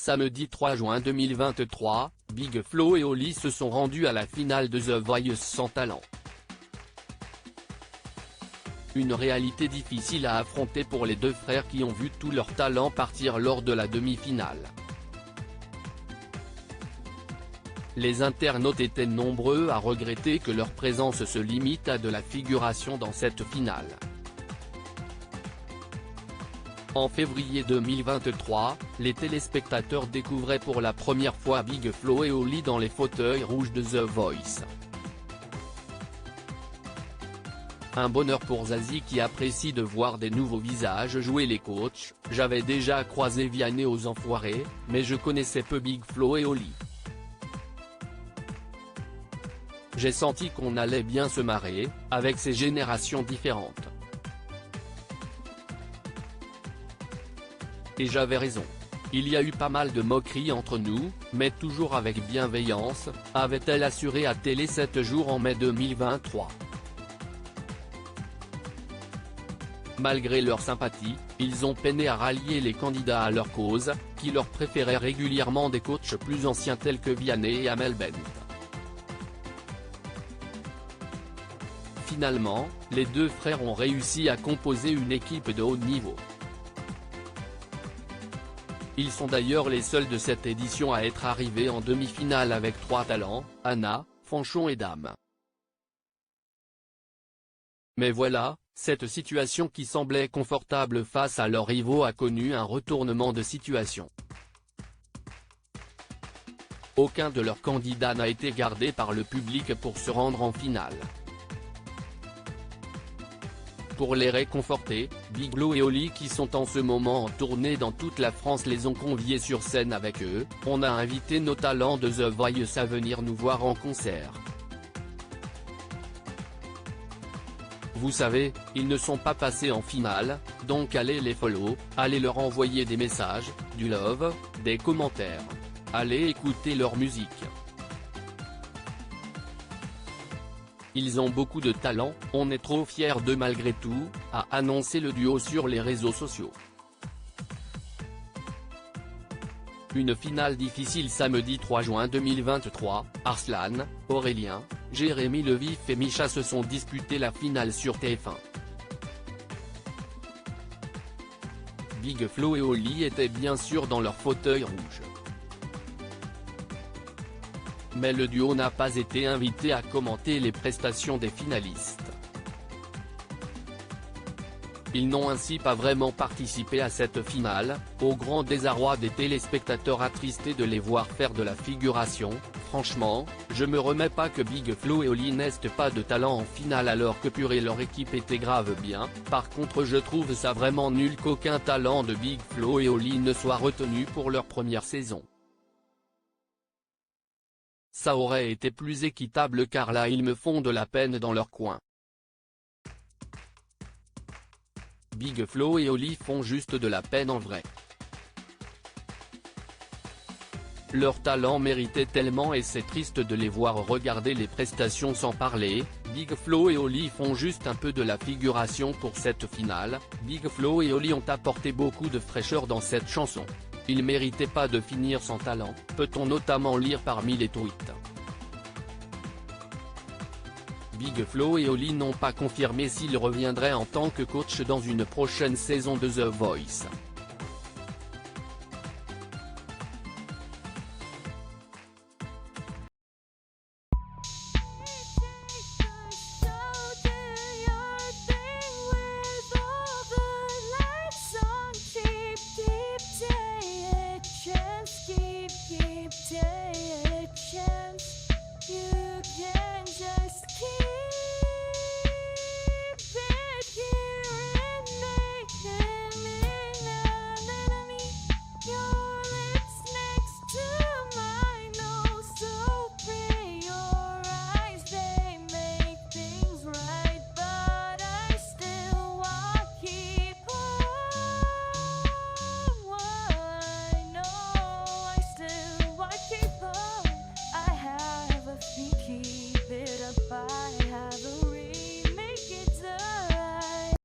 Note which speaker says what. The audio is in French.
Speaker 1: Samedi 3 juin 2023, Big Flo et Oli se sont rendus à la finale de The Voice sans talent. Une réalité difficile à affronter pour les deux frères qui ont vu tout leur talent partir lors de la demi-finale. Les internautes étaient nombreux à regretter que leur présence se limite à de la figuration dans cette finale. En février 2023, les téléspectateurs découvraient pour la première fois Big Flo et Oli dans les fauteuils rouges de The Voice. Un bonheur pour Zazie qui apprécie de voir des nouveaux visages jouer les coachs. J'avais déjà croisé Vianney aux Enfoirés, mais je connaissais peu Big Flo et Oli. J'ai senti qu'on allait bien se marrer, avec ces générations différentes. Et j'avais raison. Il y a eu pas mal de moqueries entre nous, mais toujours avec bienveillance, avait-elle assuré à Télé 7 jours en mai 2023. Malgré leur sympathie, ils ont peiné à rallier les candidats à leur cause, qui leur préféraient régulièrement des coachs plus anciens tels que Vianney et Amel Bent. Finalement, les deux frères ont réussi à composer une équipe de haut niveau. Ils sont d'ailleurs les seuls de cette édition à être arrivés en demi-finale avec 3 talents, Anna, Fanchon et Dame. Mais voilà, cette situation qui semblait confortable face à leurs rivaux a connu un retournement de situation. Aucun de leurs candidats n'a été gardé par le public pour se rendre en finale. Pour les réconforter, Big Flo et Oli qui sont en ce moment en tournée dans toute la France les ont conviés sur scène avec eux. On a invité nos talents de The Voice à venir nous voir en concert. Vous savez, ils ne sont pas passés en finale, donc allez les follow, allez leur envoyer des messages, du love, des commentaires. Allez écouter leur musique. Ils ont beaucoup de talent, on est trop fiers d'eux malgré tout, a annoncé le duo sur les réseaux sociaux. Une finale difficile samedi 3 juin 2023, Arslan, Aurélien, Jérémy Levif et Micha se sont disputés la finale sur TF1. Big Flo et Oli étaient bien sûr dans leur fauteuil rouge. Mais le duo n'a pas été invité à commenter les prestations des finalistes. Ils n'ont ainsi pas vraiment participé à cette finale, au grand désarroi des téléspectateurs attristés de les voir faire de la figuration. Franchement, je me remets pas que Big Flo et Oli n'aient pas de talent en finale alors que purée leur équipe était grave bien. Par contre je trouve ça vraiment nul qu'aucun talent de Big Flo et Oli ne soit retenu pour leur première saison. Ça aurait été plus équitable car là ils me font de la peine dans leur coin. Big Flo et Oli font juste de la peine en vrai. Leur talent méritait tellement et c'est triste de les voir regarder les prestations sans parler. Big Flo et Oli font juste un peu de la figuration pour cette finale. Big Flo et Oli ont apporté beaucoup de fraîcheur dans cette chanson. Ils méritaient pas de finir sans talent, peut-on notamment lire parmi les tweets. Big Flo et Oli n'ont pas confirmé s'ils reviendraient en tant que coach dans une prochaine saison de The Voice.